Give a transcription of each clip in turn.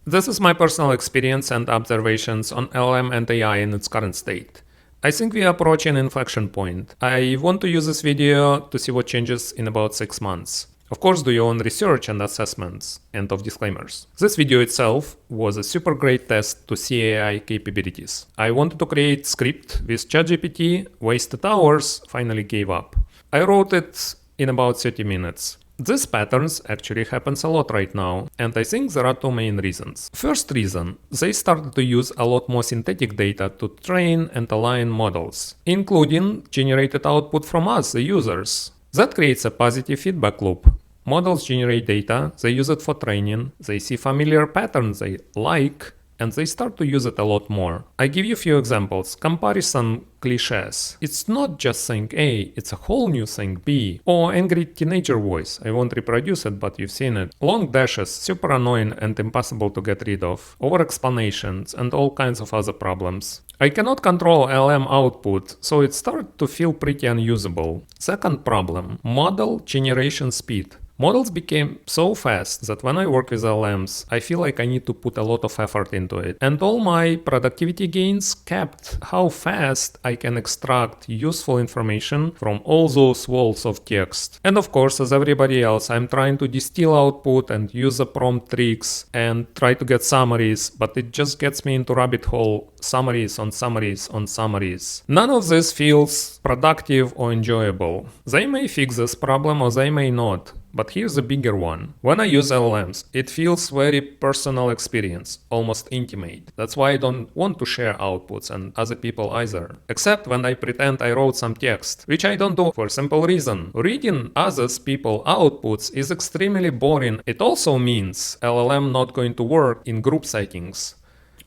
This is my personal experience and observations on LLM and AI in its current state. I think we approach an inflection point. I want to use this video to see what changes in about 6 months. Of course, do your own research and assessments. End of disclaimers. This video itself was a super great test to see AI capabilities. I wanted to create script with ChatGPT, wasted hours, finally gave up. I wrote it in about 30 minutes. This patterns actually happens a lot right now, and I think there are two main reasons. First reason, they started to use a lot more synthetic data to train and align models, including generated output from us, the users. That creates a positive feedback loop. Models generate data, they use it for training, they see familiar patterns they like, and they start to use it a lot more. I give you a few examples. Comparison cliches. It's not just saying A, it's a whole new thing B. Or angry teenager voice. I won't reproduce it, but you've seen it. Long dashes, super annoying and impossible to get rid of. Over explanations and all kinds of other problems. I cannot control LLM output, so it started to feel pretty unusable. Second problem, model generation speed. Models became so fast that when I work with LLMs, I feel like I need to put a lot of effort into it. And all my productivity gains capped how fast I can extract useful information from all those walls of text. And of course, as everybody else, I'm trying to distill output and use the prompt tricks and try to get summaries, but it just gets me into rabbit hole, summaries on summaries on summaries. None of this feels productive or enjoyable. They may fix this problem or they may not. But here's a bigger one. When I use LLMs, it feels very personal experience, almost intimate. That's why I don't want to share outputs and other people either. Except when I pretend I wrote some text, which I don't do for a simple reason. Reading others people outputs is extremely boring. It also means LLM not going to work in group settings.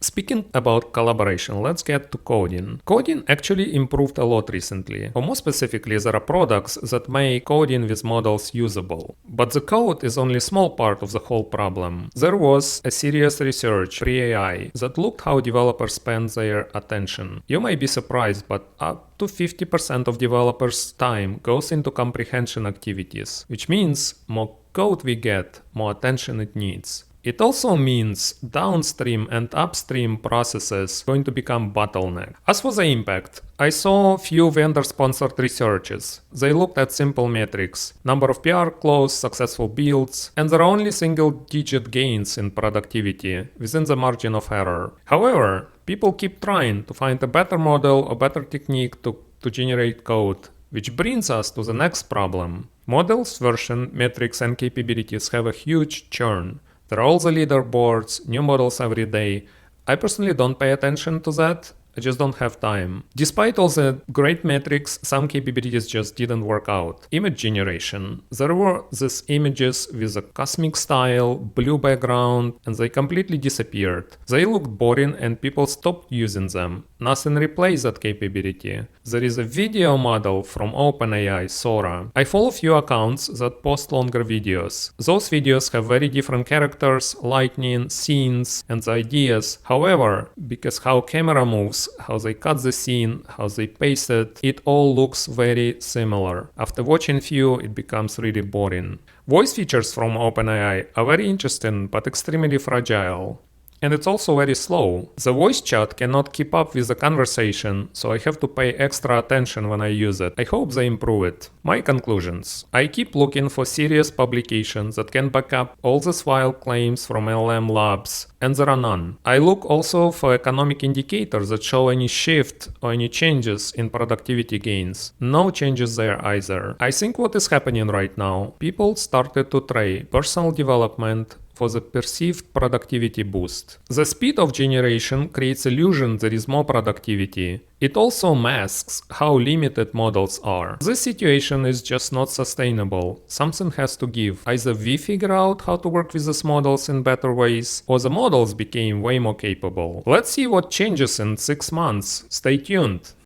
Speaking about collaboration, let's get to coding. Coding actually improved a lot recently. Or more specifically, there are products that make coding with models usable. But the code is only a small part of the whole problem. There was a serious research pre-AI that looked how developers spend their attention. You may be surprised, but up to 50% of developers' time goes into comprehension activities, which means more code we get, more attention it needs. It also means downstream and upstream processes going to become bottleneck. As for the impact, I saw few vendor-sponsored researches. They looked at simple metrics, number of PR closed, successful builds, and there are only single-digit gains in productivity within the margin of error. However, people keep trying to find a better model or better technique to generate code, which brings us to the next problem. Models, version, metrics, and capabilities have a huge churn. There are all the leaderboards, new models every day. I personally don't pay attention to that. I just don't have time. Despite all the great metrics, some capabilities just didn't work out. Image generation. There were these images with a cosmic style, blue background, and they completely disappeared. They looked boring and people stopped using them. Nothing replaced that capability. There is a video model from OpenAI, Sora. I follow few accounts that post longer videos. Those videos have very different characters, lighting, scenes, and the ideas. However, because how camera moves, how they cut the scene, how they paste it, it all looks very similar. After watching few, it becomes really boring. Voice features from OpenAI are very interesting but extremely fragile. And it's also very slow. The voice chat cannot keep up with the conversation, so I have to pay extra attention when I use it. I hope they improve it. My conclusions. I keep looking for serious publications that can back up all these wild claims from LLM labs, and there are none. I look also for economic indicators that show any shift or any changes in productivity gains. No changes there either. I think what is happening right now, people started to trade personal development for the perceived productivity boost. The speed of generation creates illusion there is more productivity. It also masks how limited models are. This situation is just not sustainable. Something has to give. Either we figure out how to work with these models in better ways, or the models became way more capable. Let's see what changes in 6 months. Stay tuned.